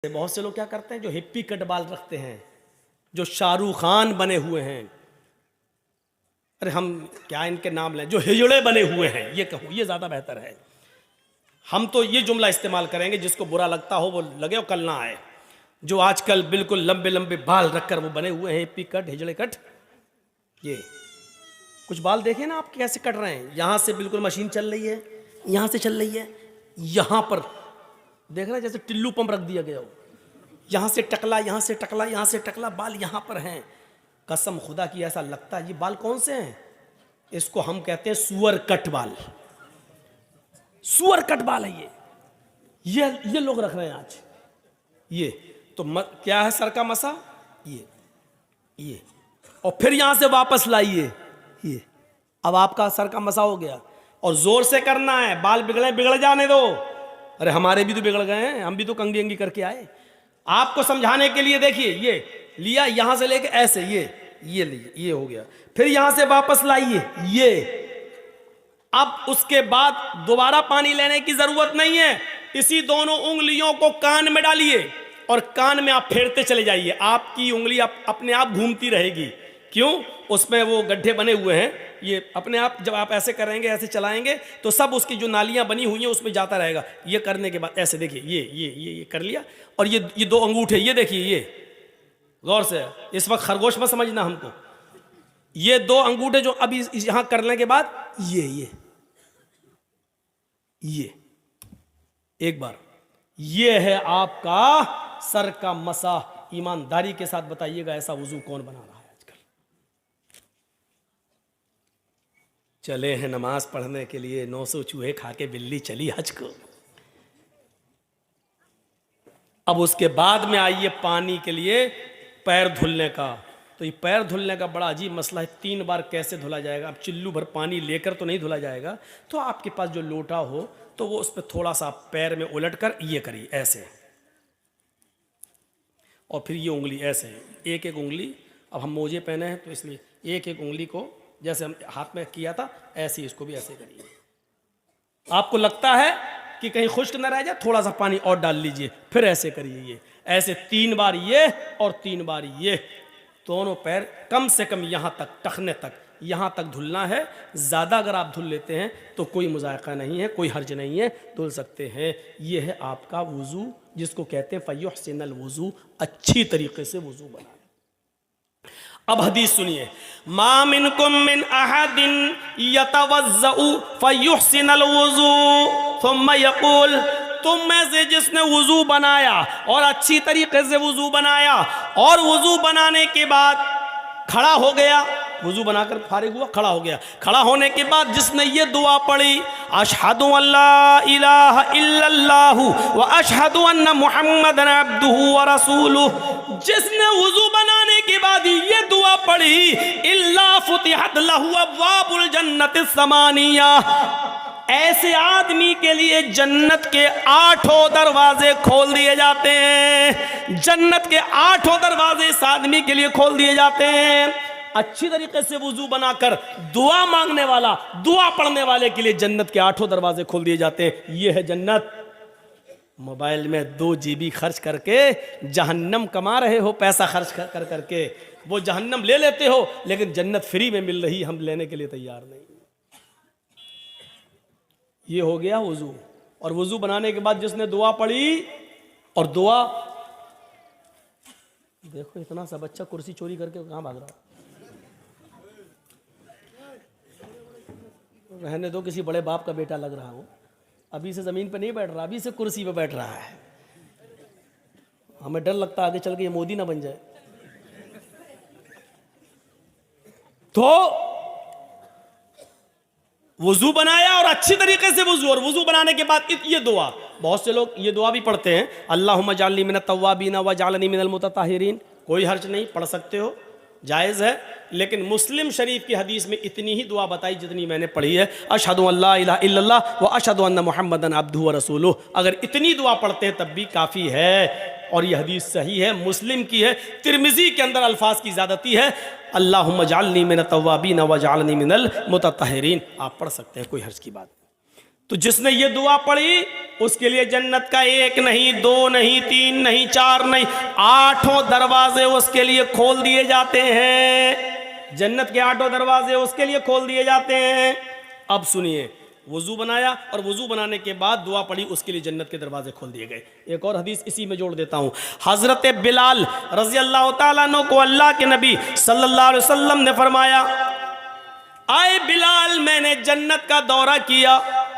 बहुत से लोग क्या करते हैं, जो हिप्पी कट बाल रखते हैं, जो शाहरुख खान बने हुए हैं, अरे हम क्या इनके नाम लें, जो हिजड़े बने हुए हैं, ये कहूँ ये ज़्यादा बेहतर है। हम तो ये जुमला इस्तेमाल करेंगे, जिसको बुरा लगता हो वो लगे और कल ना आए। जो आजकल बिल्कुल लंबे लंबे बाल रखकर वो बने हुए हैं, हिप्पी कट, हिजड़े कट, ये कुछ बाल देखें ना आप कैसे कट रहे हैं। यहाँ से बिल्कुल मशीन चल रही है, यहाँ से चल रही है, यहाँ पर देख रहे हैं जैसे टिल्लू पंप रख दिया गया हो, यहाँ से टकला, यहाँ से टकला, यहाँ से टकला, बाल यहाँ पर हैं। कसम खुदा की ऐसा लगता है ये बाल कौन से हैं, इसको हम कहते हैं सुअर कट बाल। सुअर कट बाल है ये लोग रख रहे हैं आज। ये तो क्या है, सर का मसा, ये और फिर यहां से वापस लाइए, ये अब आपका सर का मसा हो गया। और जोर से करना है, बाल बिगड़ जाने दो। अरे हमारे भी तो बिगड़ गए हैं, हम भी तो कंगी अंगी करके आए। आपको समझाने के लिए देखिए, ये लिया यहां से लेके ऐसे, ये लीजिए, ये हो गया, फिर यहां से वापस लाइए, ये। अब उसके बाद दोबारा पानी लेने की जरूरत नहीं है। इसी दोनों उंगलियों को कान में डालिए और कान में आप फेरते चले जाइए। आपकी उंगली अपने आप घूमती रहेगी। क्यों? उसमें वो गड्ढे बने हुए हैं, ये अपने आप जब आप ऐसे करेंगे, ऐसे चलाएंगे तो सब उसकी जो नालियां बनी हुई हैं उसमें जाता रहेगा। ये करने के बाद ऐसे देखिए, ये कर लिया। और ये दो अंगूठे, ये देखिए, ये गौर से, इस वक्त खरगोश मत समझना हमको। ये दो अंगूठे जो अभी यहां करने के बाद ये एक बार, ये है आपका सर का मसा। ईमानदारी के साथ बताइएगा, ऐसा वुजू कौन बना रहा है आजकल? चले हैं नमाज पढ़ने के लिए, 900 चूहे खा के बिल्ली चली आज को। अब उसके बाद में आइए पानी के लिए पैर धुलने का। तो ये पैर धुलने का बड़ा अजीब मसला है, 3 बार कैसे धुला जाएगा? अब चिल्लू भर पानी लेकर तो नहीं धुला जाएगा, तो आपके पास जो लोटा हो तो वो उस पर थोड़ा सा पैर में उलट कर ये करिए ऐसे, और फिर ये उंगली ऐसे, एक एक उंगली। अब हम मोजे पहने हैं तो इसलिए एक एक उंगली को जैसे हम हाथ में किया था ऐसे, इसको भी ऐसे करिए। आपको लगता है कि कहीं खुश्क न रह जाए, थोड़ा सा पानी और डाल लीजिए, फिर ऐसे करिए, ये ऐसे 3 बार ये और 3 बार ये। दोनों पैर कम से कम यहाँ तक, टखने तक, यहाँ तक धुलना है। ज़्यादा अगर आप धुल लेते हैं तो कोई मुज़ायक़ा नहीं है, कोई हर्ज नहीं है, धुल सकते हैं। ये है आपका वुज़ू, जिसको कहते हैं फ़युहसिनुल वुज़ू, अच्छी तरीके से वुज़ू बनाना। अब हदीस सुनिए, मा मिनकुम मिन अहदिन यतवज़्ज़उ फ़युहसिनुल वुज़ू थुम्मा यक़ूल, तुम में से जिसने वुज़ू बनाया और अच्छी तरीके से वुज़ू बनाया, और वुज़ू बनाने के बाद खड़ा हो गया, वुज़ू बनाकर फारिग हुआ, खड़ा हो गया, खड़ा होने के बाद जिसने ये दुआ पढ़ी, अशहदु अल्ला इलाहा इल्लल्लाहु व अशहदु अन्ना मुहम्मदन अब्दुहु व रसूलुहु, जिसने वुज़ू बनाने के बाद ये दुआ पढ़ी, इल्ला फुतिहत लहु अब्वाबुल जन्नति समानिया, ऐसे आदमी के लिए जन्नत के 8 दरवाजे खोल दिए जाते हैं। जन्नत के 8 दरवाजे इस आदमी के लिए खोल दिए जाते हैं। अच्छी तरीके से वुजू बनाकर दुआ मांगने वाला, दुआ पढ़ने वाले के लिए जन्नत के 8 दरवाजे खोल दिए जाते हैं। ये है जन्नत। मोबाइल में 2 GB खर्च करके जहन्नम कमा रहे हो, पैसा खर्च कर करके वो जहन्नम ले लेते हो, लेकिन जन्नत फ्री में मिल रही, हम लेने के लिए तैयार नहीं। ये हो गया वुजू। और वुजू बनाने के बाद जिसने दुआ पढ़ी, और दुआ देखो, इतना सा बच्चा कुर्सी चोरी करके कहाँ भाग रहा? रहने दो, किसी बड़े बाप का बेटा लग रहा हो। अभी से जमीन पे नहीं बैठ रहा, अभी से कुर्सी पे बैठ रहा है। हमें डर लगता है आगे चल के ये मोदी ना बन जाए। तो वुजू बनाया और अच्छी तरीके से वुजू, और वुजू बनाने के बाद ये दुआ, बहुत से लोग ये दुआ भी पढ़ते हैं, अल्लाहुम्मा जअलनी मिनत तव्वाबीन व जअलनी मिनल मुतताहिरीन। कोई हर्ज नहीं, पढ़ सकते हो, जायज़ है। लेकिन मुस्लिम शरीफ की हदीस में इतनी ही दुआ बताई जितनी मैंने पढ़ी है, अशहदु अल्ला इलाहा इल्लल्लाह व अशहदु अन्ना मुहम्मदन अब्दुहु व रसूलुहु। अगर इतनी दुआ पढ़ते हैं तब भी काफ़ी है, और यह हदीस सही है, मुस्लिम की है। तिरमिज़ी के अंदर अल्फाज की ज़्यादती है, अल्लाहुम्मा जअलनी मिनत तव्वाबीन व जअलनी मिनल मुतताहिरीन। आप पढ़ सकते हैं, कोई हर्ज की बात। तो जिसने ये दुआ पढ़ी उसके लिए जन्नत का 1 नहीं 2 नहीं 3 नहीं 4 नहीं 8 दरवाजे उसके लिए खोल दिए जाते हैं। जन्नत के 8 दरवाजे उसके लिए खोल दिए जाते हैं। अब सुनिए, वुजू बनाया और वुजू बनाने के बाद दुआ पड़ी, उसके लिए जन्नत के दरवाजे खोल दिए गए। एक और हदीस इसी में जोड़ देता हूं। हजरत बिलाल रजी अल्लाह तआला अन्हु को अल्लाह के नबी सल्लल्लाहु अलैहि वसल्लम ने फरमाया, आए बिलाल मैंने जन्नत का दौरा किया,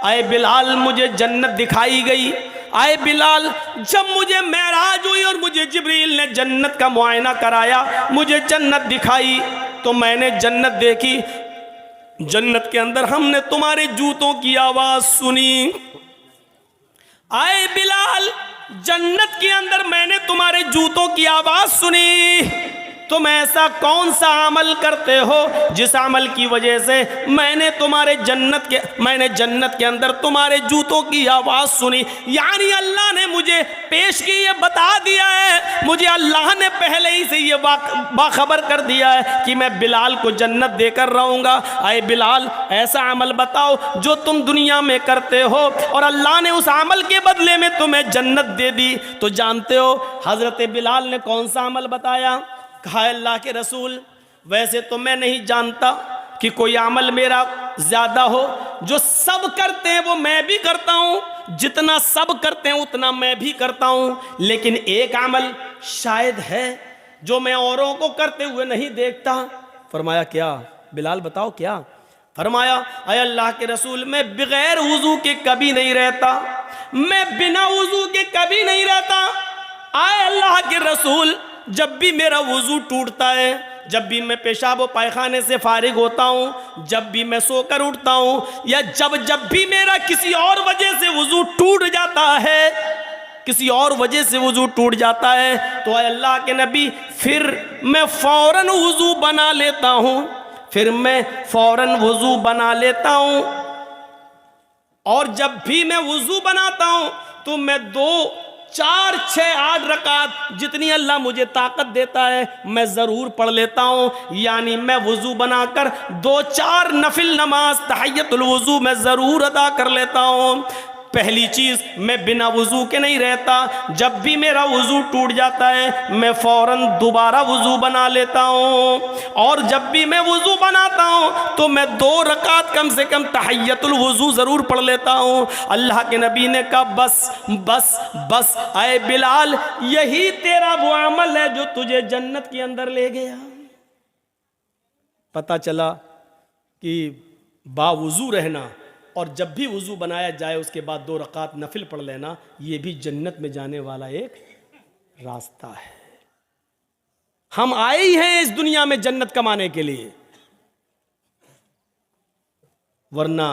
आए बिलाल मुझे जन्नत दिखाई गई, आए बिलाल जब मुझे मेराज हुई और मुझे जिब्रील ने जन्नत का मुआयना कराया, मुझे जन्नत दिखाई तो मैंने जन्नत देखी। जन्नत के अंदर हमने तुम्हारे जूतों की आवाज सुनी। आए बिलाल जन्नत के अंदर मैंने तुम्हारे जूतों की आवाज सुनी। तुम ऐसा कौन सा अमल करते हो जिस अमल की वजह से मैंने जन्नत के अंदर तुम्हारे जूतों की आवाज सुनी। यानी अल्लाह ने मुझे पेश की, ये बता दिया है, मुझे अल्लाह ने पहले ही से ये बाखबर कर दिया है कि मैं बिलाल को जन्नत देकर रहूंगा। आए बिलाल ऐसा अमल बताओ जो तुम दुनिया में करते हो और अल्लाह ने उस अमल के बदले में तुम्हें जन्नत दे दी। तो जानते हो हजरत बिलाल ने कौन सा अमल बताया? कहा अल्लाह के रसूल वैसे तो मैं नहीं जानता कि कोई अमल मेरा ज्यादा हो, जो सब करते हैं वो मैं भी करता हूं, जितना सब करते हैं उतना मैं भी करता हूं, लेकिन एक अमल शायद है जो मैं औरों को करते हुए नहीं देखता। फरमाया क्या? बिलाल बताओ क्या? फरमाया अय अल्लाह के रसूल मैं बगैर वुजू के कभी नहीं रहता, मैं बिना वुजू के कभी नहीं रहता। आए अल्लाह के रसूल जब भी मेरा वुजू टूटता है, जब भी मैं पेशाब व पायखाने से फारिग होता हूँ, जब भी मैं सोकर उठता हूँ, या जब भी मेरा किसी और वजह से वुजू टूट जाता है, किसी और वजह से वुजू टूट जाता है, तो अल्लाह के नबी फिर मैं फौरन वुजू बना लेता हूँ, फिर मैं फौरन वुजू बना लेता हूँ। और जब भी मैं वुजू बनाता हूँ तो मैं 2, 4, 6, 8 रकात जितनी अल्लाह मुझे ताकत देता है मैं ज़रूर पढ़ लेता हूँ। यानी मैं वुज़ू बनाकर 2-4 नफिल नमाज तहय्यतुल वुज़ू मैं ज़रूर अदा कर लेता हूँ। पहली चीज़ मैं बिना वुज़ू के नहीं रहता, जब भी मेरा वुज़ू टूट जाता है मैं फ़ौरन दोबारा वुज़ू बना लेता हूँ, और जब भी मैं वुज़ू बनाता हूँ तो मैं 2 रकात कम से कम तहय्यतुल वुज़ू ज़रूर पढ़ लेता हूँ। अल्लाह के नबी ने कहा बस बस बस आए बिलाल यही तेरा वो अमल है जो तुझे जन्नत के अंदर ले गया। पता चला कि बावुज़ू रहना और जब भी वुज़ू बनाया जाए उसके बाद 2 रकात नफिल पढ़ लेना, ये भी जन्नत में जाने वाला एक रास्ता है। हम आए ही हैं इस दुनिया में जन्नत कमाने के लिए, वरना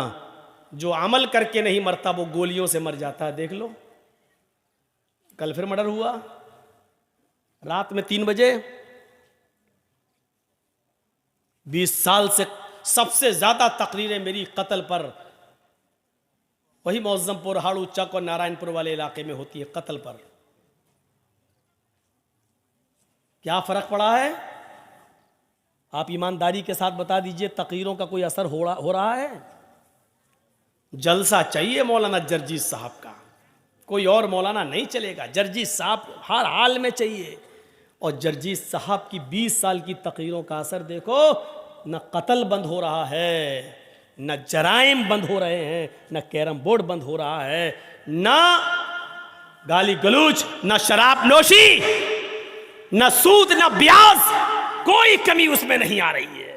जो अमल करके नहीं मरता वो गोलियों से मर जाता है। देख लो, कल फिर मर्डर हुआ रात में 3 बजे। 20 साल से सबसे ज्यादा तकरीरें मेरी कत्ल पर वही मौज़्ज़मपुर, हाड़ू चक और नारायणपुर वाले इलाके में होती है, कत्ल पर। क्या फर्क पड़ा है? आप ईमानदारी के साथ बता दीजिए, तकरीरों का कोई असर हो रहा है? जलसा चाहिए मौलाना जर्जीस साहब का, कोई और मौलाना नहीं चलेगा, जर्जीस साहब हर हाल में चाहिए। और जर्जीस साहब की 20 साल की तकरीरों का असर देखो, न कत्ल बंद हो रहा है, न जराइम बंद हो रहे हैं, न कैरम बोर्ड बंद हो रहा है, न गाली गलूच, न शराब नोशी, न सूद, न ब्याज, कोई कमी उसमें नहीं आ रही है।